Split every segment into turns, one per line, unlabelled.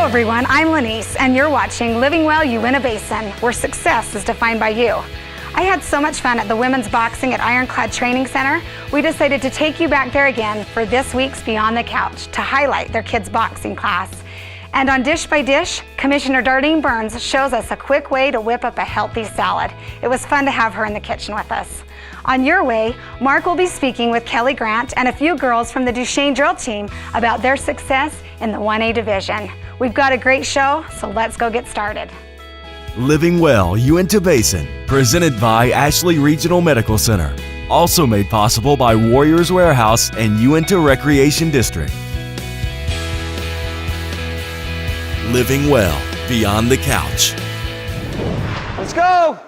everyone, I'm Lanice, and you're watching Living Well Uintah Basin, where success is defined by you. I had so much fun at the women's boxing at Ironclad Training Center, we decided to take you back there again for this week's Beyond the Couch to highlight their kids' boxing class. And on Dish by Dish, Commissioner Darlene Burns shows us a quick way to whip up a healthy salad. It was fun to have her in the kitchen with us. On Your Way, Mark will be speaking with Kelly Grant and a few girls from the Duchesne drill team about their success in the 1A division. We've got a great show, so let's go get started.
Living Well Uintah Basin, presented by Ashley Regional Medical Center. Also made possible by Warriors Warehouse and Uintah Recreation District. Living Well Beyond the Couch.
Let's go!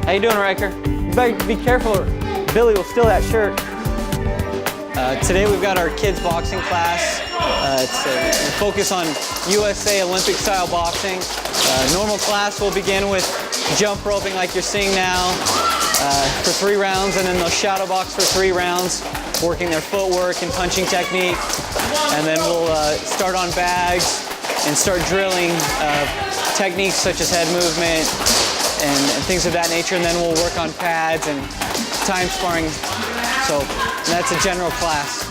How you doing, Riker? You better be careful or Billy will steal that shirt. Today we've got our kids boxing class. It's a focus on USA Olympic style boxing. Normal class will begin with jump roping like you're seeing now for 3 rounds, and then they'll shadow box for 3 rounds, working their footwork and punching technique. And then we'll start on bags and start drilling techniques such as head movement and things of that nature, and then we'll work on pads and time sparring. So that's a general class.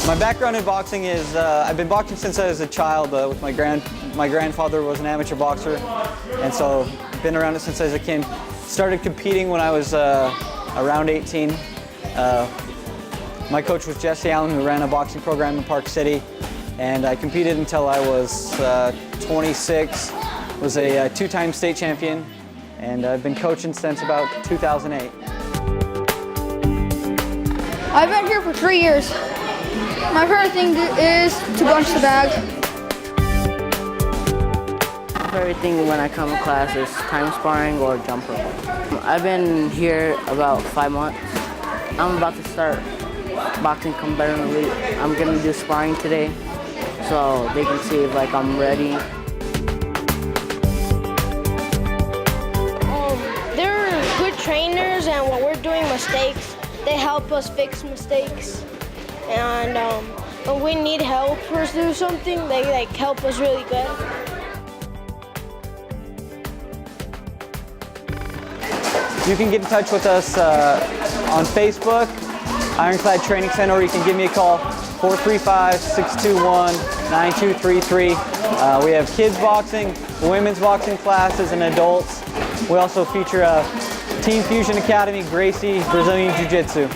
My background in boxing is I've been boxing since I was a child. With my grandfather was an amateur boxer, and so I've been around it since I was a kid. Started competing when I was around 18. My coach was Jesse Allen, who ran a boxing program in Park City, and I competed until I was 26. Was a 2-time state champion, and I've been coaching since about 2008.
I've been here for 3 years. My favorite thing is to punch the bag.
My favorite thing when I come to class is time sparring or jump rope. I've been here about 5 months. I'm about to start boxing competitively. I'm gonna do sparring today, so they can see if I'm ready.
They're good trainers, and when we're doing mistakes, they help us fix mistakes. And when we need help or do something, they help us really good.
You can get in touch with us on Facebook, Ironclad Training Center, or you can give me a call, 435-621-9233. We have kids boxing, women's boxing classes, and adults. We also feature a Team Fusion Academy, Gracie, Brazilian Jiu-Jitsu.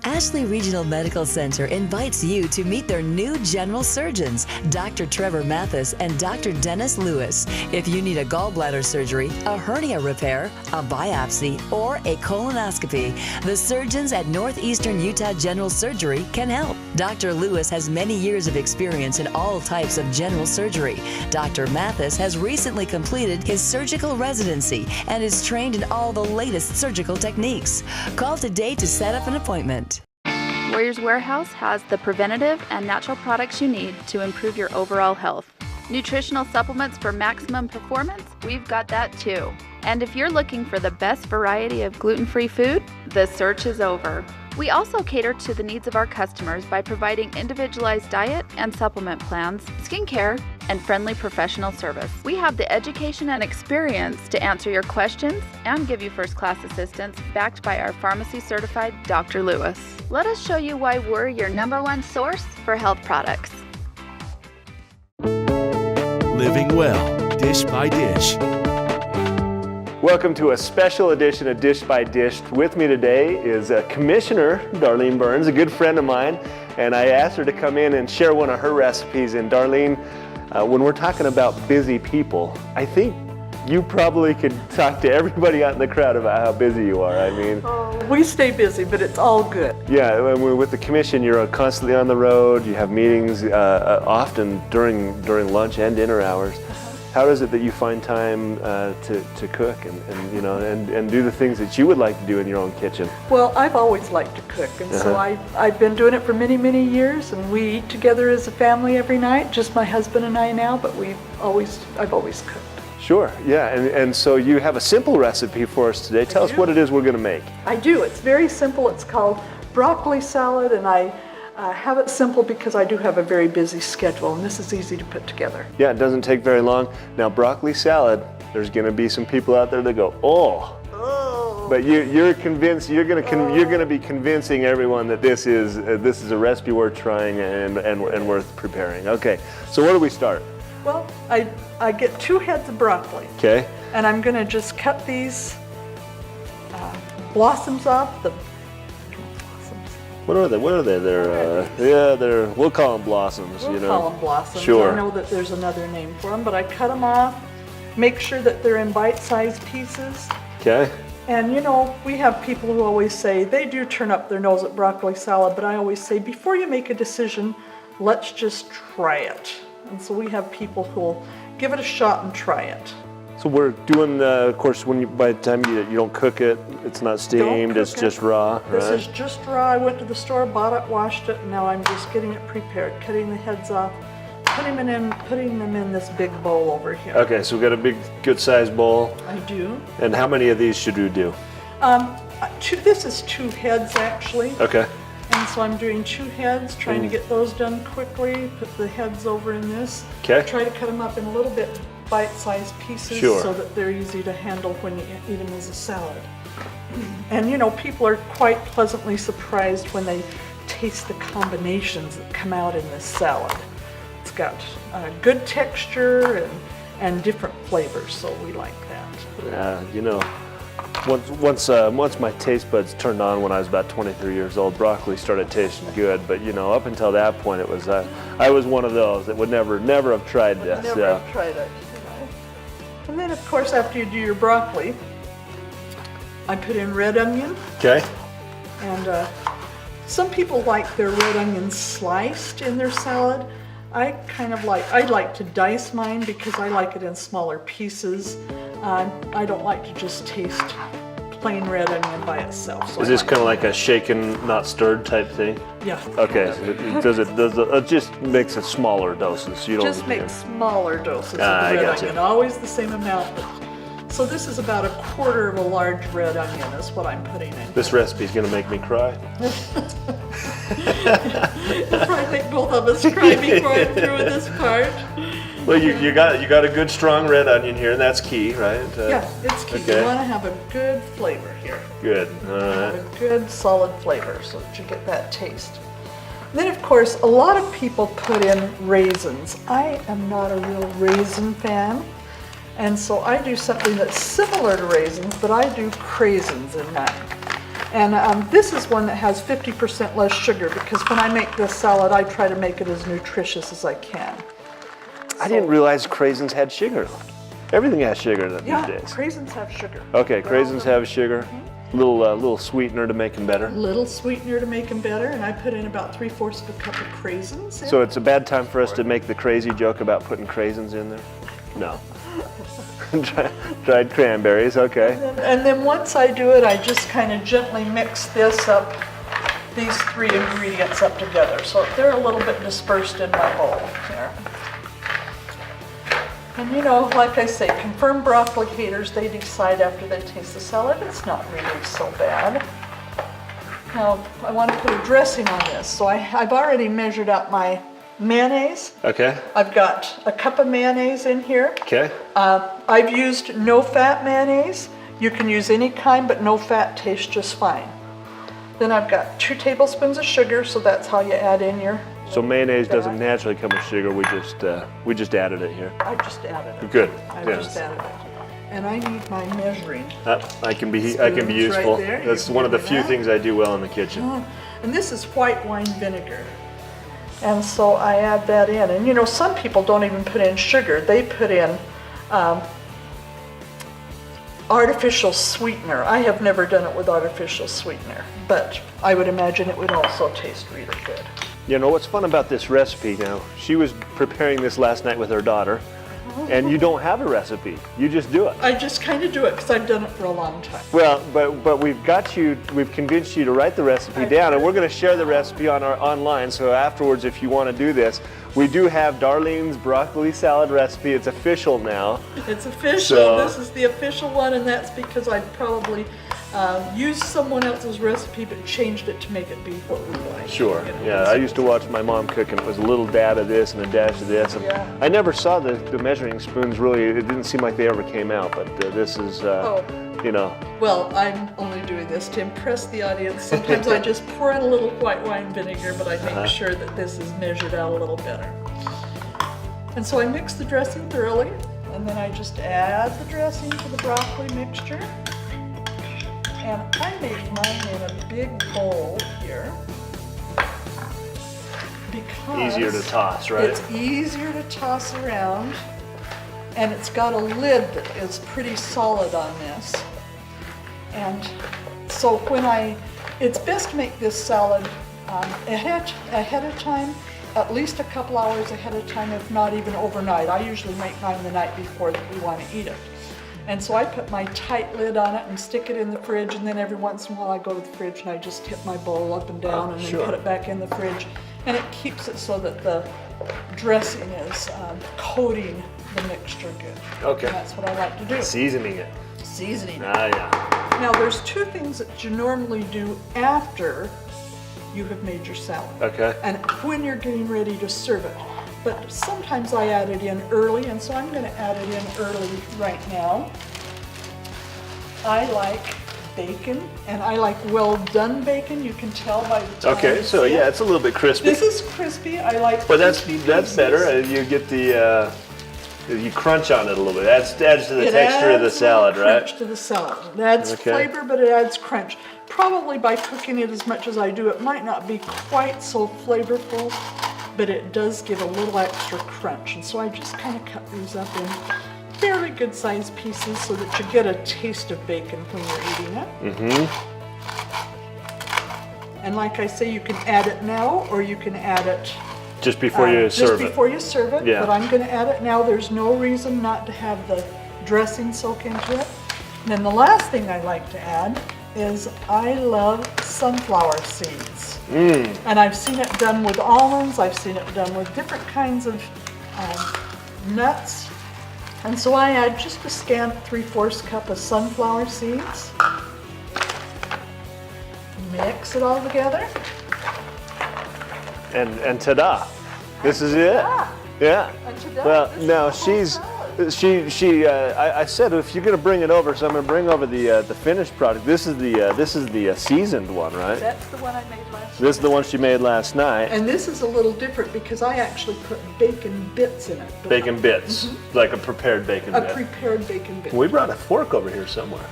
Ashley Regional Medical Center invites you to meet their new general surgeons, Dr. Trevor Mathis and Dr. Dennis Lewis. If you need a gallbladder surgery, a hernia repair, a biopsy, or a colonoscopy, the surgeons at Northeastern Utah General Surgery can help. Dr. Lewis has many years of experience in all types of general surgery. Dr. Mathis has recently completed his surgical residency and is trained in all the latest surgical techniques. Call today to set up an appointment.
Warriors Warehouse has the preventative and natural products you need to improve your overall health. Nutritional supplements for maximum performance? We've got that too. And if you're looking for the best variety of gluten-free food, the search is over. We also cater to the needs of our customers by providing individualized diet and supplement plans, skincare, and friendly professional service. We have the education and experience to answer your questions and give you first-class assistance backed by our pharmacy-certified Dr. Lewis. Let us show you why we're your #1 source for health products.
Living Well Dish by Dish.
Welcome to a special edition of Dish by Dish. With me today is Commissioner Darlene Burns, a good friend of mine, and I asked her to come in and share one of her recipes. And Darlene, when we're talking about busy people, I think you probably could talk to everybody out in the crowd about how busy you are. I mean,
we stay busy, but it's all good.
Yeah, when we're with the commission, you're constantly on the road. You have meetings often during lunch and dinner hours. How is it that you find time to cook and do the things that you would like to do in your own kitchen?
Well, I've always liked to cook, and so I've been doing it for many, many years, and we eat together as a family every night, just my husband and I now, but I've always cooked.
Sure, yeah, and so you have a simple recipe for us today. Tell us what it is we're going to make.
I do. It's very simple. It's called broccoli salad, and I have it simple because I do have a very busy schedule, and this is easy to put together.
Yeah, it doesn't take very long. Now, broccoli salad, there's going to be some people out there that go, oh. But you're convinced, you're going to be convincing everyone that this is a recipe worth trying and worth preparing. Okay, so where do we start?
Well, I get 2 heads of broccoli.
Okay.
And I'm going to just cut these blossoms off.
What are they? We'll call them blossoms.
We'll call them blossoms.
Sure.
I know that there's another name for them, but I cut them off. Make sure that they're in bite-sized pieces.
Okay.
And you know, we have people who always say they do turn up their nose at broccoli salad, but I always say before you make a decision, let's just try it. And so we have people who'll give it a shot and try it.
So we're doing, of course, by the time you don't cook it, it's not steamed, it's just raw, right?
This is just raw. I went to the store, bought it, washed it, and now I'm just getting it prepared, cutting the heads off, putting them in this big bowl over here.
Okay, so we've got a big, good-sized bowl.
I do.
And how many of these should we do?
This is 2 heads, actually.
Okay.
And so I'm doing 2 heads, trying to get those done quickly, put the heads over in this.
Okay.
Try to cut them up in a little bit bite-sized pieces so that they're easy to handle when you eat them as a salad. And you know, people are quite pleasantly surprised when they taste the combinations that come out in this salad. It's got good texture and different flavors, so we like that.
You know, once my taste buds turned on when I was about 23 years old, broccoli started tasting good. But you know, up until that point, it was I was one of those that would never have tried this.
Never have tried it. You know. And then, of course, after you do your broccoli, I put in red onion.
Okay.
And some people like their red onions sliced in their salad. I like to dice mine because I like it in smaller pieces. I don't like to just taste plain red onion by itself. So
is this kind of like a shaken, not stirred type thing?
Yeah.
Okay. So it just makes it smaller doses. So you don't
just make smaller doses of the red onion. Always the same amount. So this is about 1/4 of a large red onion is what I'm putting in.
This recipe is going to make me cry.
It'll probably make both of us cry before I'm through with this part.
Well, you got a good strong red onion here, and that's key, right?
Yeah, it's key.
Okay.
You want to have a good flavor here.
Good. All right.
Have a good solid flavor so that you get that taste. Then, of course, a lot of people put in raisins. I am not a real raisin fan. And so I do something that's similar to raisins, but I do craisins in mine. And this is one that has 50% less sugar because when I make this salad, I try to make it as nutritious as I can.
I didn't realize craisins had sugar. Everything has sugar these days.
Craisins have sugar.
Okay, craisins have sugar. Little sweetener to make them better.
Little sweetener to make them better, and I put in about 3/4 of a cup of craisins.
So it's a bad time for us to make the crazy joke about putting craisins in there? No. Dried cranberries, okay.
And then once I do it, I just kind of gently mix this up, these 3 ingredients up together. So they're a little bit dispersed in my bowl here. And you know, like I say, confirmed broccoli haters, they decide after they taste the salad, it's not really so bad. Now, I want to put a dressing on this. So I've already measured out my mayonnaise.
Okay.
I've got a cup of mayonnaise in here.
Okay.
I've used no-fat mayonnaise. You can use any kind, but no-fat tastes just fine. Then I've got 2 tablespoons of sugar, so that's how you add in your.
So mayonnaise doesn't naturally come with sugar. We just added it here.
I just added it.
Good.
I just added it. And I need my measuring.
I can be useful.
Right.
That's one of the few things I do well in the kitchen.
And this is white wine vinegar. And so I add that in. And you know, some people don't even put in sugar. They put in artificial sweetener. I have never done it with artificial sweetener, but I would imagine it would also taste really good.
You know what's fun about this recipe now? She was preparing this last night with her daughter, and you don't have a recipe. You just do it.
I just kind of do it because I've done it for a long time.
Well, but we've convinced you to write the recipe down, and we're going to share the recipe on our online. So afterwards, if you want to do this, we do have Darlene's broccoli salad recipe. It's official now.
It's official.
So,
this is the official one, and that's because I probably used someone else's recipe but changed it to make it be what we like.
sure.
You know,
Yeah, I used to watch my mom cook, and it was a little dab of this and a dash of this. And
Yeah.
I never saw the measuring spoons really. It didn't seem like they ever came out. But this is, you know.
Well, I'm only doing this to impress the audience. Sometimes I just pour in a little white wine vinegar, but I make sure that this is measured out a little better. And so I mix the dressing thoroughly, and then I just add the dressing to the broccoli mixture. And I make mine in a big bowl here because
Easier to toss, right?
It's easier to toss around, and it's got a lid that is pretty solid on this. And so it's best to make this salad ahead of time, at least a couple hours ahead of time, if not even overnight. I usually make mine the night before that we want to eat it. And so I put my tight lid on it and stick it in the fridge, and then every once in a while I go to the fridge and I just tip my bowl up and down and then put it back in the fridge. And it keeps it so that the dressing is coating the mixture good.
Okay.
And that's what I like to do.
Seasoning it.
Seasoning it.
Ah, yeah.
Now there's two things that you normally do after you have made your salad.
Okay.
And when you're getting ready to serve it. But sometimes I add it in early, and so I'm going to add it in early right now. I like bacon, and I like well done bacon. You can tell by the time.
Okay, so yeah, it's a little bit crispy.
This is crispy. I like.
But that's
crispy
better.
pieces.
You get the you crunch on it a little bit. Adds to the
It
texture of the
adds
salad,
a little
right?
crunch to the salad. It adds
Okay.
flavor, but it adds crunch. Probably by cooking it as much as I do, it might not be quite so flavorful, but it does give a little extra crunch. And so I just kind of cut these up in fairly good sized pieces so that you get a taste of bacon when you're eating it. And like I say, you can add it now, or you can add it
Just before you serve
just before you serve it.
Yeah.
But I'm going to add it now. There's no reason not to have the dressing soak into it. And then the last thing I like to add is I love sunflower seeds. And I've seen it done with almonds. I've seen it done with different kinds of nuts. And so I add just a scant 3/4 cup of sunflower seeds. Mix it all together.
And ta-da! This is it. Yeah.
And ta-da,
Well,
this is
now
the whole
she's I said if you're gonna bring it over, so I'm gonna bring over the finished product. This is the seasoned one, right?
That's the one I made last
This is the one she made last night.
And this is a little different because I actually put bacon bits in it.
Bacon bits, like a prepared bacon
A
bit.
prepared bacon bit.
We brought a fork over here somewhere.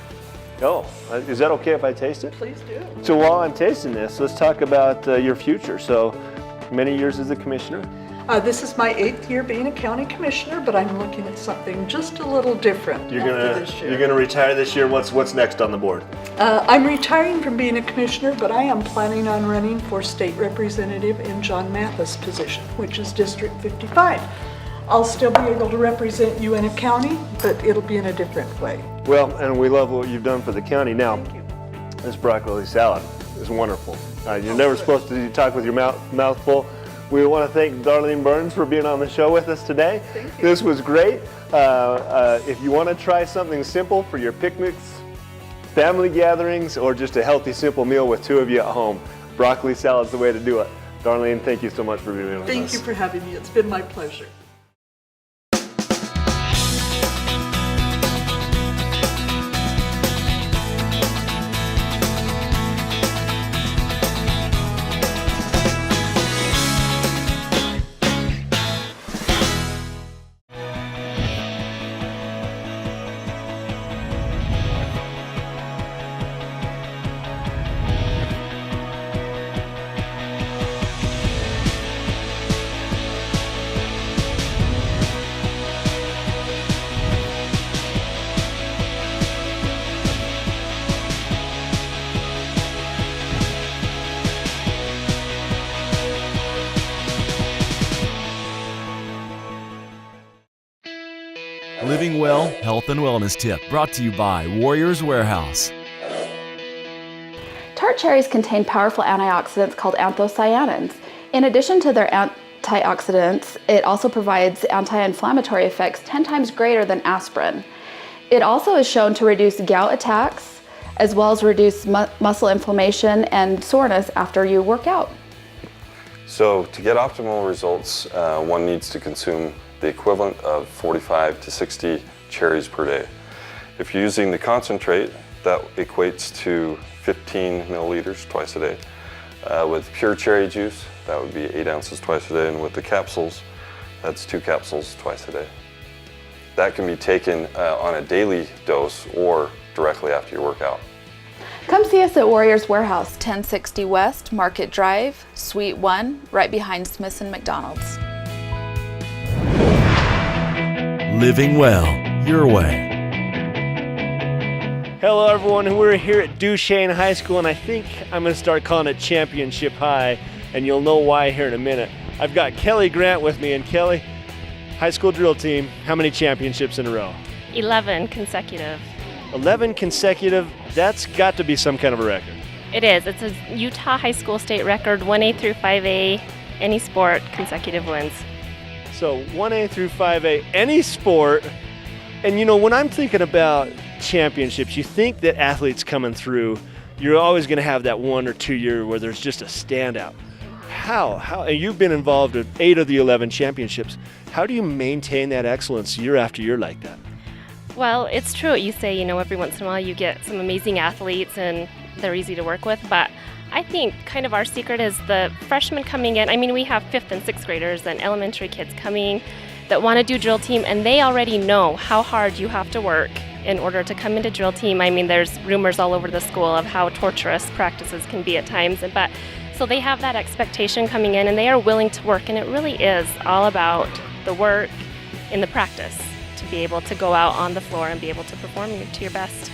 Oh, is that okay if I taste it?
Please do.
So while I'm tasting this, let's talk about your future. So many years as a commissioner.
This is my 8th year being a county commissioner, but I'm looking at something just a little different
You're
after
gonna
this year.
you're gonna retire this year. What's next on the board?
I'm retiring from being a commissioner, but I am planning on running for state representative in John Mathis' position, which is District 55. I'll still be able to represent you in a county, but it'll be in a different way.
Well, and we love what you've done for the county. Now,
Thank you.
this broccoli salad is wonderful. You're never supposed to talk with your mouth full. We want to thank Darlene Burns for being on the show with us today.
Thank you.
This was great. If you want to try something simple for your picnics, family gatherings, or just a healthy, simple meal with two of you at home, broccoli salad's the way to do it. Darlene, thank you so much for being with us.
Thank you for having me. It's been my pleasure.
Living Well Health and Wellness Tip brought to you by Warriors Warehouse.
Tart cherries contain powerful antioxidants called anthocyanins. In addition to their antioxidants, it also provides anti-inflammatory effects 10 times greater than aspirin. It also is shown to reduce gout attacks, as well as reduce muscle inflammation and soreness after you work out.
So to get optimal results, one needs to consume the equivalent of 45 to 60 cherries per day. If you're using the concentrate, that equates to 15 milliliters twice a day. With pure cherry juice, that would be 8 ounces twice a day, and with the capsules, that's 2 capsules twice a day. That can be taken on a daily dose or directly after your workout.
Come see us at Warriors Warehouse, 1060 West Market Drive, Suite 1, right behind Smith's and McDonald's.
Living Well, your way.
Hello everyone, we're here at Duchesne High School, and I think I'm going to start calling it Championship High, and you'll know why here in a minute. I've got Kelly Grant with me, and Kelly, high school drill team, how many championships in a row?
11 consecutive.
11 consecutive, that's got to be some kind of a record.
It is. It's a Utah high school state record, 1A through 5A, any sport, consecutive wins.
So 1A through 5A, any sport. And you know, when I'm thinking about championships, you think that athletes coming through, you're always going to have that 1 or 2 year where there's just a standout. How? And you've been involved in 8 of the 11 championships. How do you maintain that excellence year after year like that?
Well, it's true what you say, you know, every once in a while you get some amazing athletes and they're easy to work with, but I think kind of our secret is the freshmen coming in. I mean, we have 5th and 6th graders and elementary kids coming that want to do drill team, and they already know how hard you have to work in order to come into drill team. I mean, there's rumors all over the school of how torturous practices can be at times, but so they have that expectation coming in and they are willing to work, and it really is all about the work in the practice to be able to go out on the floor and be able to perform to your best.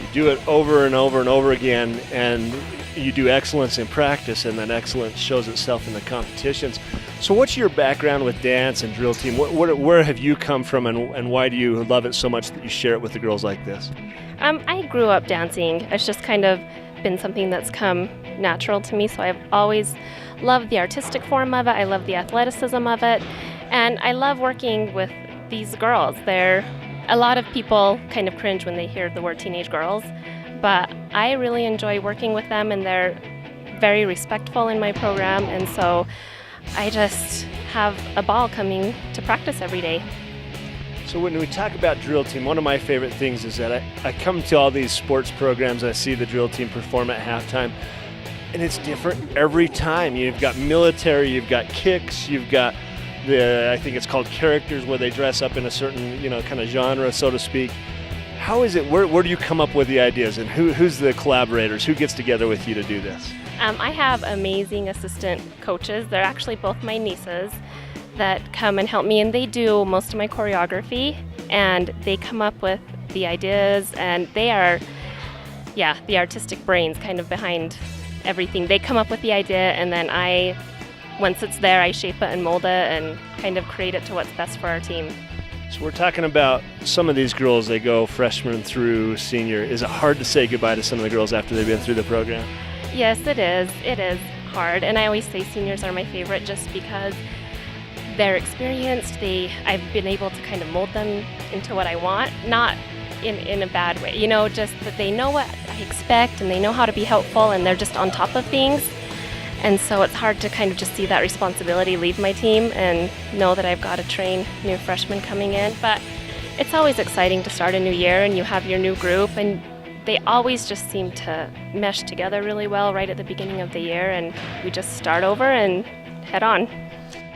You do it over and over and over again, and you do excellence in practice, and that excellence shows itself in the competitions. So what's your background with dance and drill team? Where have you come from, and why do you love it so much that you share it with the girls like this?
I grew up dancing. It's just kind of been something that's come natural to me, so I've always loved the artistic form of it. I love the athleticism of it, and I love working with these girls. A lot of people kind of cringe when they hear the word teenage girls, but I really enjoy working with them, and they're very respectful in my program, and so I just have a ball coming to practice every day.
So when we talk about drill team, one of my favorite things is that I come to all these sports programs and I see the drill team perform at halftime, and it's different every time. You've got military, you've got kicks, you've got I think it's called characters, where they dress up in a certain, kind of genre, so to speak. How is it, where do you come up with the ideas, and who's the collaborators? Who gets together with you to do this?
I have amazing assistant coaches. They're actually both my nieces that come and help me, and they do most of my choreography, and they come up with the ideas, and they are, the artistic brains kind of behind everything. They come up with the idea, and then once it's there, I shape it and mold it and kind of create it to what's best for our team.
So we're talking about some of these girls, they go freshman through senior. Is it hard to say goodbye to some of the girls after they've been through the program?
Yes, it is. It is hard. And I always say seniors are my favorite just because they're experienced. I've been able to kind of mold them into what I want, not in a bad way, just that they know what I expect and they know how to be helpful, and they're just on top of things. And so it's hard to kind of just see that responsibility leave my team and know that I've got to train new freshmen coming in. But it's always exciting to start a new year and you have your new group, and they always just seem to mesh together really well right at the beginning of the year, and we just start over and head on.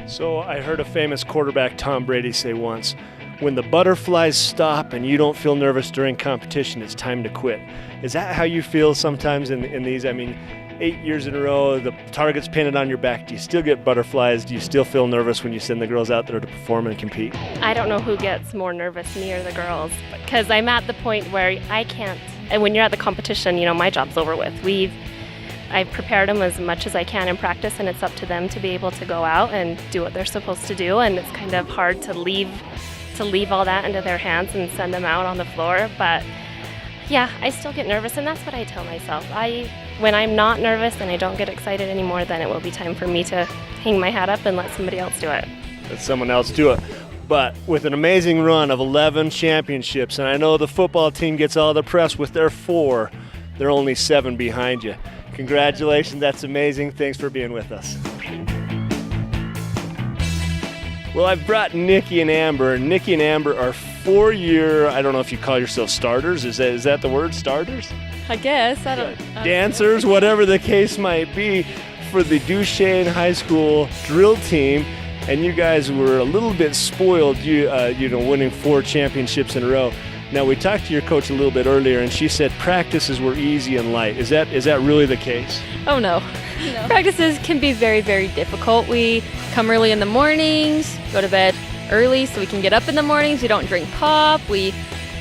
So I heard a famous quarterback, Tom Brady, say once, when the butterflies stop and you don't feel nervous during competition, it's time to quit. Is that how you feel sometimes in these? I mean, 8 years in a row, the target's painted on your back. Do you still get butterflies? Do you still feel nervous when you send the girls out there to perform and compete?
I don't know who gets more nervous, me or the girls, because I'm at the point where I can't. And when you're at the competition, my job's over with. I've prepared them as much as I can in practice, and it's up to them to be able to go out and do what they're supposed to do. And it's kind of hard to leave to leave all that into their hands and send them out on the floor. But yeah, I still get nervous, and that's what I tell myself. When I'm not nervous and I don't get excited anymore, then it will be time for me to hang my hat up and let somebody else do it.
Let someone else do it. But with an amazing run of 11 championships, and I know the football team gets all the press with their 4, they're only 7 behind you. Congratulations, that's amazing. Thanks for being with us. Well, I've brought Nikki and Amber. Nikki and Amber are 4-year, I don't know if you call yourself starters. Is that the word, starters?
I guess. I don't
Dancers, whatever the case might be, for the Duchesne High School drill team. And you guys were a little bit spoiled, winning 4 championships in a row. Now, we talked to your coach a little bit earlier, and she said practices were easy and light. Is that really the case?
Oh, no. Practices can be very, very difficult. We come early in the mornings, go to bed early so we can get up in the mornings. We don't drink pop. We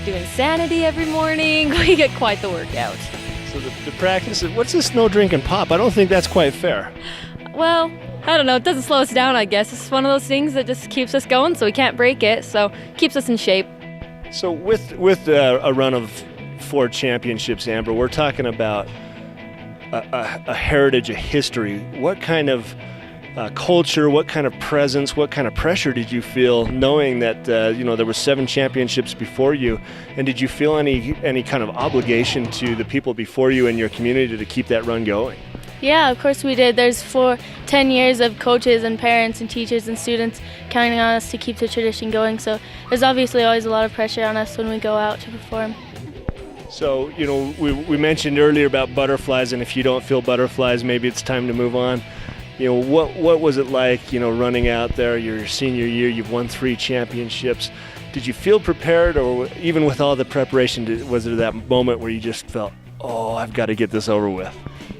do Insanity every morning. We get quite the workout.
So the practice, what's this no drinking pop? I don't think that's quite fair.
Well, I don't know. It doesn't slow us down, I guess. It's one of those things that just keeps us going, so we can't break it. So keeps us in shape.
So with a run of 4 championships, Amber, we're talking about a heritage, a history. What kind of culture, what kind of presence, what kind of pressure did you feel knowing that there were 7 championships before you? And did you feel any kind of obligation to the people before you and your community to keep that run going?
Yeah, of course we did. There's 10 years of coaches and parents and teachers and students counting on us to keep the tradition going. So there's obviously always a lot of pressure on us when we go out to perform.
So, we mentioned earlier about butterflies, and if you don't feel butterflies, maybe it's time to move on. What was it like, running out there your senior year? You've won 3 championships. Did you feel prepared, or even with all the preparation, was there that moment where you just felt, oh, I've got to get this over with?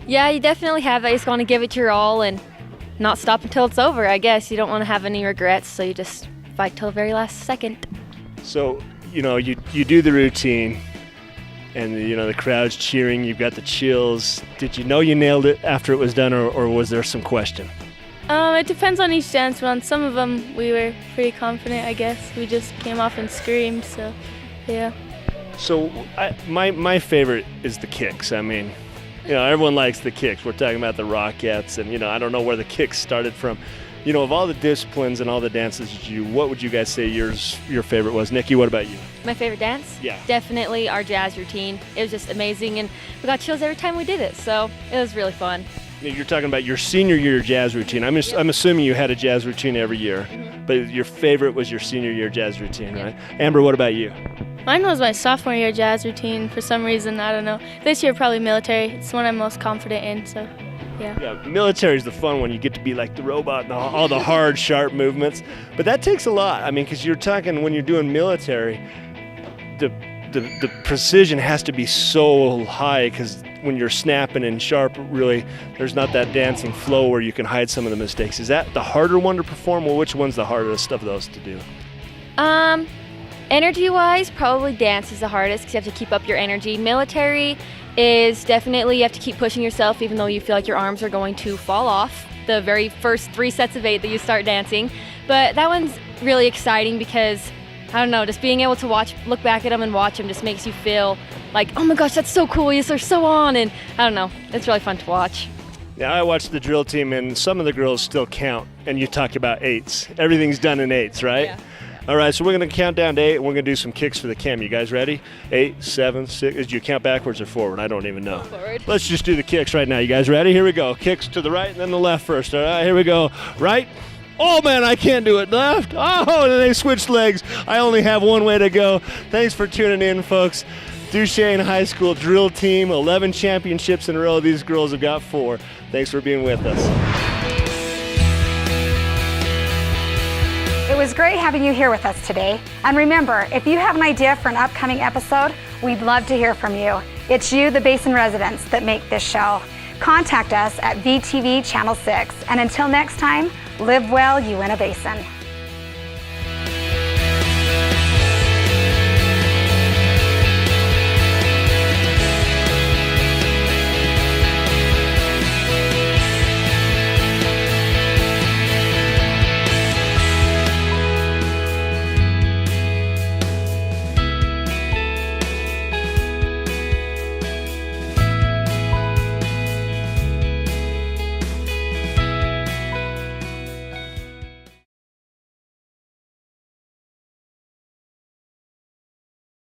Yeah, you definitely have that. You just want to give it your all and not stop until it's over, I guess. You don't want to have any regrets, so you just fight till the very last second.
So, you do the routine, and the crowd's cheering, you've got the chills. Did you know you nailed it after it was done, or was there some question?
It depends on each dance, but on some of them we were pretty confident, I guess. We just came off and screamed, so yeah. So
my favorite is the kicks. I mean, everyone likes the kicks. We're talking about the Rockettes, and I don't know where the kicks started from. Of all the disciplines and all the dances what would you guys say your favorite was? Nikki, what about you?
My favorite dance?
Yeah.
Definitely our jazz routine. It was just amazing, and we got chills every time we did it, so it was really fun.
You're talking about your senior year jazz routine. I'm assuming you had a jazz routine every year, but your favorite was your senior year jazz routine, right? Amber, what about you?
Mine was my sophomore year jazz routine for some reason, I don't know. This year probably military. It's the one I'm most confident in, so yeah.
Yeah, military's the fun one. You get to be like the robot and all the hard, sharp movements. But that takes a lot. I mean, because you're talking, when you're doing military, the precision has to be so high, because when you're snapping and sharp, really, there's not that dancing flow where you can hide some of the mistakes. Is that the harder one to perform, or which one's the hardest of those to do?
Energy-wise, probably dance is the hardest, because you have to keep up your energy. Military is definitely, you have to keep pushing yourself even though you feel like your arms are going to fall off the very first 3 sets of 8 that you start dancing. But that one's really exciting because, I don't know, just being able to look back at them and watch them just makes you feel like, oh my gosh, that's so cool, yes, they're so on, and I don't know, it's really fun to watch.
Yeah, I watched the drill team, and some of the girls still count, and you talk about 8s. Everything's done in 8s, right?
Yeah.
All right, so we're going to count down to 8, and we're going to do some kicks for the cam. You guys ready? 8, 7, 6. Did you count backwards or forward? I don't even know.
Forward.
Let's just do the kicks right now. You guys ready? Here we go. Kicks to the right and then the left first. All right, here we go. Right. Oh, man, I can't do it. Left. Oh, and they switched legs. I only have one way to go. Thanks for tuning in, folks. Duchesne High School drill team, 11 championships in a row. These girls have got 4. Thanks for being with us.
It was great having you here with us today. And remember, if you have an idea for an upcoming episode, we'd love to hear from you. It's you, the Basin residents, that make this show. Contact us at VTV Channel 6. And until next time, live well, Uintah Basin.